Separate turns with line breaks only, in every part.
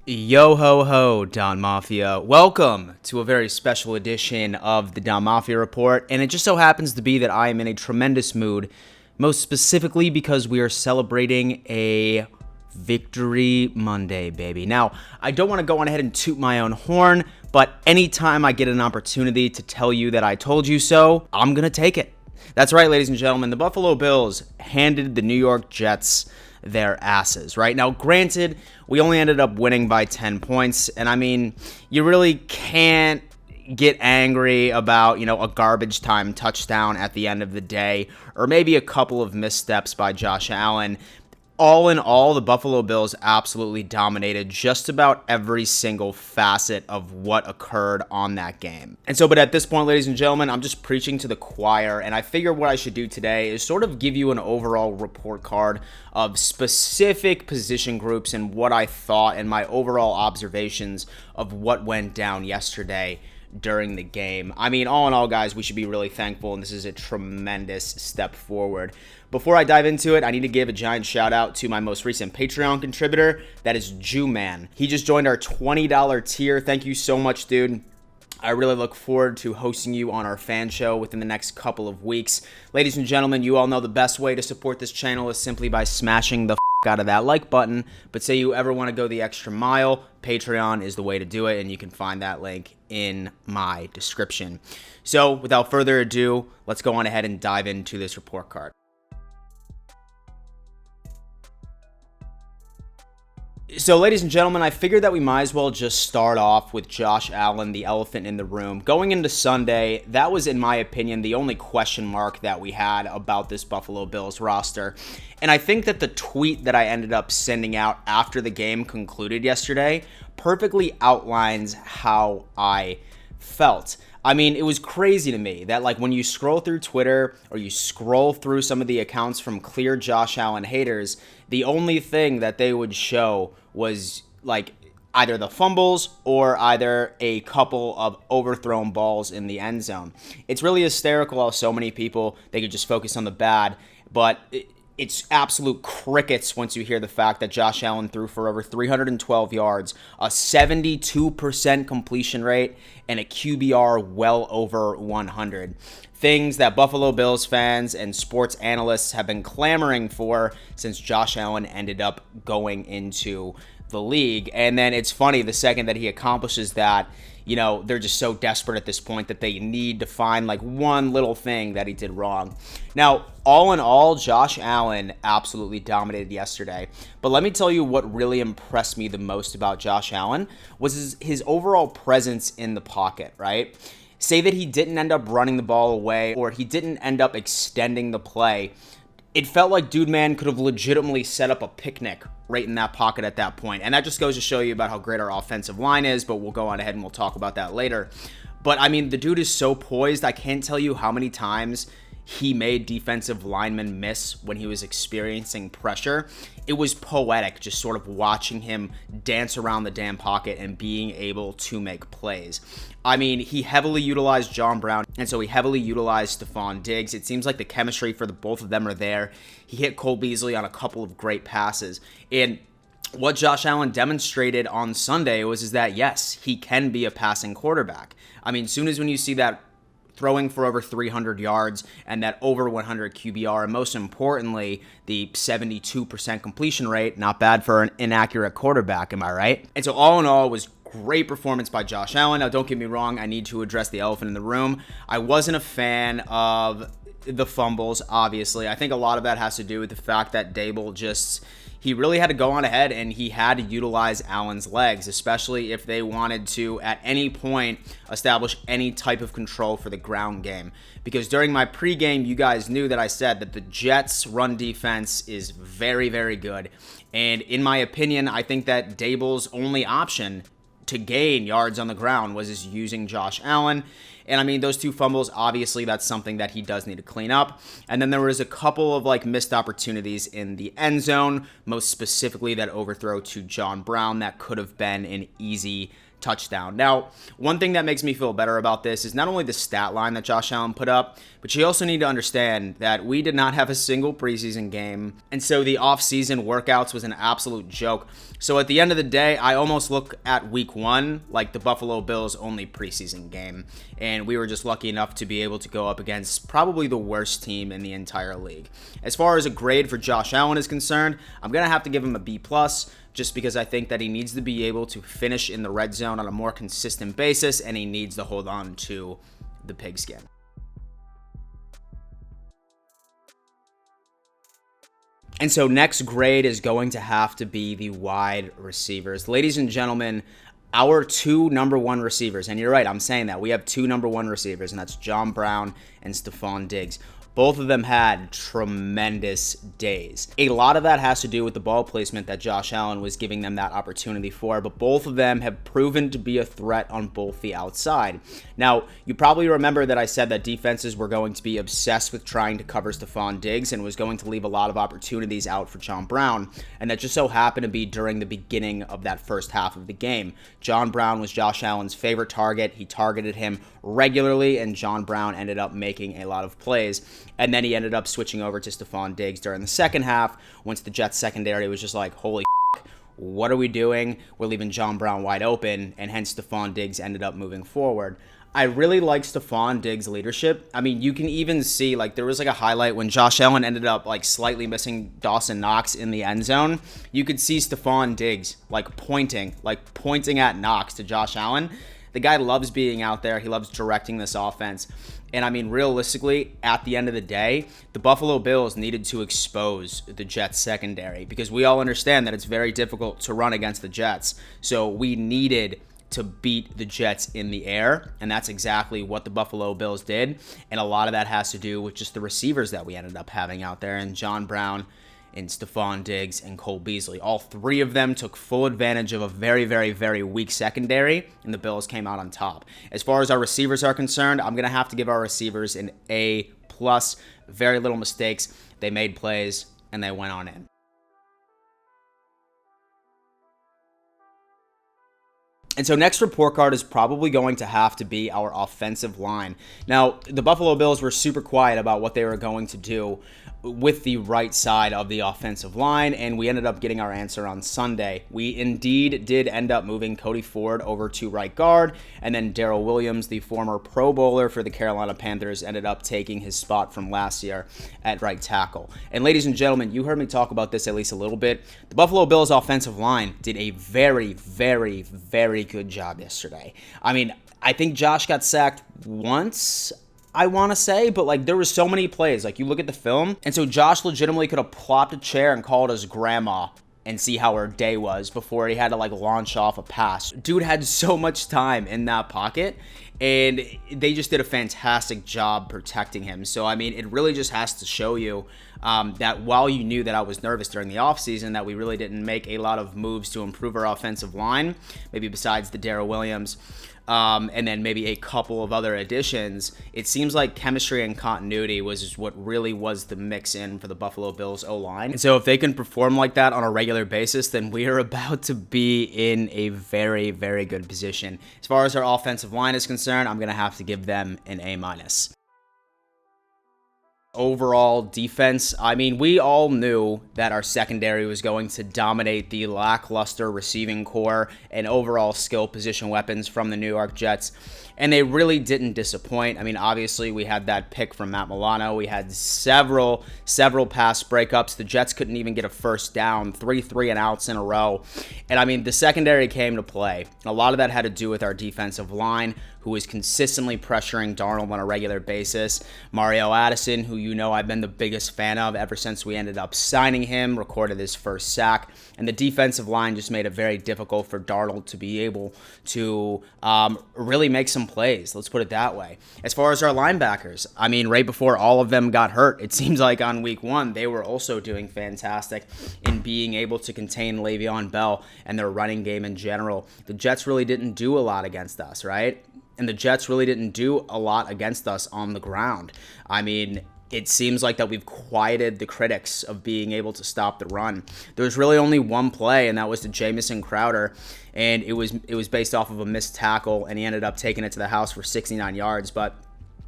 Yo ho ho, Don Mafia. Welcome to a very special edition of the Don Mafia Report, and it just so happens to be that I am in a tremendous mood, most specifically because we are celebrating a Victory Monday, baby. Now, I don't want to go on ahead and toot my own horn, but anytime I get an opportunity to tell you that I told you so, I'm going to take it. That's right, ladies and gentlemen, the Buffalo Bills handed the New York Jets their asses, right? Now, granted, we only ended up winning by 10 points, and I mean, you really can't get angry about, a garbage time touchdown at the end of the day, or maybe a couple of missteps by Josh Allen. All in all, the Buffalo Bills absolutely dominated just about every single facet of what occurred on that game. But at this point, ladies and gentlemen, I'm just preaching to the choir, and I figure what I should do today is sort of give you an overall report card of specific position groups and what I thought and my overall observations of what went down yesterday during the game. I mean, all in all, guys, we should be really thankful, and this is a tremendous step forward. Before I dive into it, I need to give a giant shout out to my most recent Patreon contributor. That is Jew-Man. He just joined our $20 tier. Thank you so much, dude. I really look forward to hosting you on our fan show within the next couple of weeks. Ladies and gentlemen, you all know the best way to support this channel is simply by smashing the out of that like button. But say you ever want to go the extra mile, Patreon is the way to do it, and you can find that link in my description. So without further ado, let's go on ahead and dive into this report card. So, ladies and gentlemen, I figured that we might as well just start off with Josh Allen, the elephant in the room. Going into Sunday, that was, in my opinion, the only question mark that we had about this Buffalo Bills roster. And I think that the tweet that I ended up sending out after the game concluded yesterday perfectly outlines how I felt. I mean, it was crazy to me that, when you scroll through Twitter or you scroll through some of the accounts from clear Josh Allen haters, the only thing that they would show was, either the fumbles or either a couple of overthrown balls in the end zone. It's really hysterical how so many people, they could just focus on the bad, but it's absolute crickets once you hear the fact that Josh Allen threw for over 312 yards, a 72% completion rate, and a QBR well over 100. Things that Buffalo Bills fans and sports analysts have been clamoring for since Josh Allen ended up going into the league. And then it's funny, the second that he accomplishes that, they're just so desperate at this point that they need to find one little thing that he did wrong. Now, all in all, Josh Allen absolutely dominated yesterday. But let me tell you what really impressed me the most about Josh Allen was his overall presence in the pocket, right? Say that he didn't end up running the ball away or he didn't end up extending the play. It felt like Dude Man could have legitimately set up a picnic right in that pocket at that point. And that just goes to show you about how great our offensive line is, but we'll go on ahead and we'll talk about that later. But I mean, the dude is so poised. I can't tell you how many times he made defensive linemen miss when he was experiencing pressure. It was poetic just sort of watching him dance around the damn pocket and being able to make plays. I mean, he heavily utilized John Brown, and so he heavily utilized Stephon Diggs. It seems like the chemistry for the both of them are there. He hit Cole Beasley on a couple of great passes. And what Josh Allen demonstrated on Sunday is that, yes, he can be a passing quarterback. I mean, soon as when you see that throwing for over 300 yards and that over 100 QBR, and most importantly, the 72% completion rate, not bad for an inaccurate quarterback, am I right? And so all in all, it was great performance by Josh Allen. Now, don't get me wrong, I need to address the elephant in the room. I wasn't a fan of the fumbles, obviously. I think a lot of that has to do with the fact that Dable he really had to go on ahead and he had to utilize Allen's legs, especially if they wanted to, at any point, establish any type of control for the ground game. Because during my pregame, you guys knew that I said that the Jets' run defense is very, very good. And in my opinion, I think that Dable's only option to gain yards on the ground was using Josh Allen. And I mean, those two fumbles, obviously that's something that he does need to clean up. And then there was a couple of missed opportunities in the end zone, most specifically that overthrow to John Brown that could have been an easy touchdown. Now, one thing that makes me feel better about this is not only the stat line that Josh Allen put up, but you also need to understand that we did not have a single preseason game, and so the off-season workouts was an absolute joke. So at the end of the day, I almost look at week 1 like the Buffalo Bills' only preseason game, and we were just lucky enough to be able to go up against probably the worst team in the entire league. As far as a grade for Josh Allen is concerned, I'm going to have to give him a B+, just because I think that he needs to be able to finish in the red zone on a more consistent basis, and he needs to hold on to the pigskin. And so next grade is going to have to be the wide receivers. Ladies and gentlemen, our 2 number 1 receivers, and you're right, I'm saying that. We have 2 number 1 receivers, and that's John Brown and Stefon Diggs. Both of them had tremendous days. A lot of that has to do with the ball placement that Josh Allen was giving them that opportunity for, but both of them have proven to be a threat on both the outside. Now, you probably remember that I said that defenses were going to be obsessed with trying to cover Stefon Diggs and was going to leave a lot of opportunities out for John Brown, and that just so happened to be during the beginning of that first half of the game. John Brown was Josh Allen's favorite target. He targeted him regularly, and John Brown ended up making a lot of plays. And then he ended up switching over to Stefon Diggs during the second half once the Jets secondary was just like, holy what are we doing? We're leaving John Brown wide open, and hence Stefon Diggs ended up moving forward. I really like Stefon Diggs' leadership. I mean, you can even see, like, there was like a highlight when Josh Allen ended up like slightly missing Dawson Knox in the end zone. You could see Stefon Diggs pointing at Knox to Josh Allen. The guy loves being out there. He loves directing this offense. And I mean, realistically, at the end of the day, the Buffalo Bills needed to expose the Jets secondary because we all understand that it's very difficult to run against the Jets. So we needed to beat the Jets in the air, and that's exactly what the Buffalo Bills did. And a lot of that has to do with just the receivers that we ended up having out there, and John Brown and Stefon Diggs and Cole Beasley. All 3 of them took full advantage of a very, very, very weak secondary, and the Bills came out on top. As far as our receivers are concerned, I'm going to have to give our receivers an A+. Very little mistakes. They made plays, and they went on in. And so next report card is probably going to have to be our offensive line. Now, the Buffalo Bills were super quiet about what they were going to do with the right side of the offensive line, and we ended up getting our answer on Sunday. We indeed did end up moving Cody Ford over to right guard, and then Darrell Williams, the former Pro Bowler for the Carolina Panthers, ended up taking his spot from last year at right tackle. And ladies and gentlemen, you heard me talk about this at least a little bit. The Buffalo Bills offensive line did a very, very, very good job yesterday. I mean, I think Josh got sacked once, I want to say, but like there was so many plays. Like you look at the film, and so Josh legitimately could have plopped a chair and called his grandma and see how her day was before he had to like launch off a pass. Dude had so much time in that pocket, and they just did a fantastic job protecting him. So I mean, it really just has to show you that while you knew that I was nervous during the offseason, that we really didn't make a lot of moves to improve our offensive line, maybe besides the Darrell Williams, and then maybe a couple of other additions. It seems like chemistry and continuity was what really was the mix-in for the Buffalo Bills O-line. And so if they can perform like that on a regular basis, then we are about to be in a very, very good position. As far as our offensive line is concerned, I'm going to have to give them an A-. Overall defense, I mean, we all knew that our secondary was going to dominate the lackluster receiving core and overall skill position weapons from the New York Jets, and they really didn't disappoint. I mean, obviously, we had that pick from Matt Milano. We had several pass breakups. The Jets couldn't even get a first down, 3 3-and-outs in a row. And I mean, the secondary came to play. A lot of that had to do with our defensive line, who is consistently pressuring Darnold on a regular basis. Mario Addison, who you know I've been the biggest fan of ever since we ended up signing him, recorded his first sack. And the defensive line just made it very difficult for Darnold to be able to really make some plays. Let's put it that way. As far as our linebackers, I mean, right before all of them got hurt, it seems like on week 1, they were also doing fantastic in being able to contain Le'Veon Bell and their running game in general. The Jets really didn't do a lot against us, right? And the Jets really didn't do a lot against us on the ground. I mean, it seems like that we've quieted the critics of being able to stop the run. There was really only one play, and that was to Jamison Crowder, and it was based off of a missed tackle, and he ended up taking it to the house for 69 yards. But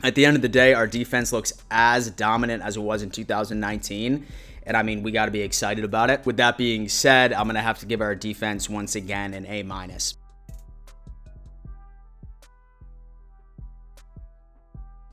at the end of the day, our defense looks as dominant as it was in 2019. And I mean, we got to be excited about it. With that being said, I'm going to have to give our defense once again an A-.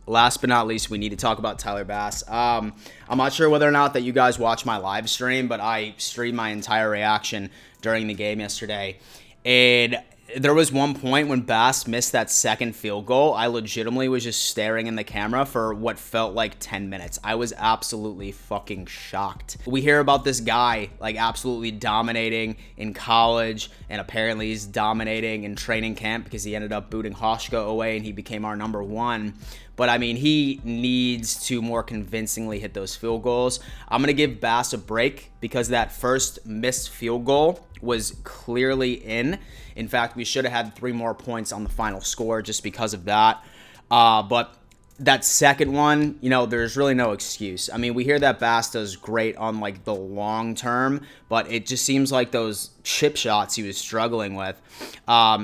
Last but not least, we need to talk about Tyler Bass. I'm not sure whether or not that you guys watched my live stream, but I streamed my entire reaction during the game yesterday. And there was one point when Bass missed that second field goal. I legitimately was just staring in the camera for what felt like 10 minutes. I was absolutely fucking shocked. We hear about this guy like absolutely dominating in college, and apparently he's dominating in training camp because he ended up booting Hoshka away and he became our number one. But I mean, he needs to more convincingly hit those field goals. I'm going to give Bass a break because that first missed field goal was clearly in. In fact, we should have had 3 more points on the final score just because of that. But that second one, you know, there's really no excuse. I mean, we hear that Bass does great on like the long term, but it just seems like those chip shots he was struggling with.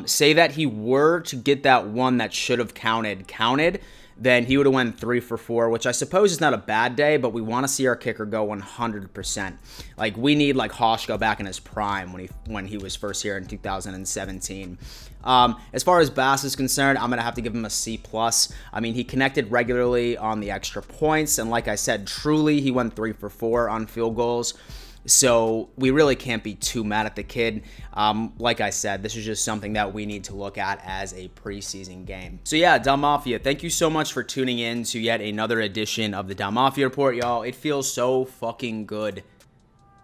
Say that he were to get that one that should have counted, then he would have went 3 for 4, which I suppose is not a bad day, but we want to see our kicker go 100%. Like, we need like Hoshka back in his prime when he was first here in 2017. As far as Bass is concerned, I'm going to have to give him a C+. I mean, he connected regularly on the extra points, and like I said, truly he went 3 for 4 on field goals. So we really can't be too mad at the kid. Like I said, this is just something that we need to look at as a preseason game. So yeah, Dom Mafia, thank you so much for tuning in to yet another edition of the Dom Mafia Report, y'all. It feels so fucking good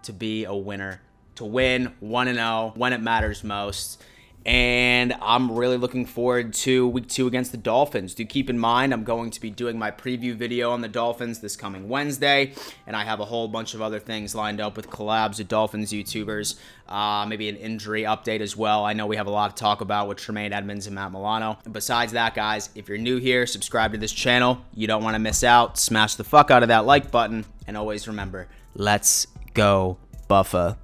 to be a winner, to win 1-0 when it matters most. And I'm really looking forward to week 2 against the Dolphins. Do keep in mind, I'm going to be doing my preview video on the Dolphins this coming Wednesday, and I have a whole bunch of other things lined up with collabs with Dolphins YouTubers, maybe an injury update as well. I know we have a lot to talk about with Tremaine Edmonds and Matt Milano. And besides that, guys, if you're new here, subscribe to this channel. You don't want to miss out. Smash the fuck out of that like button, and always remember, let's go Buffalo.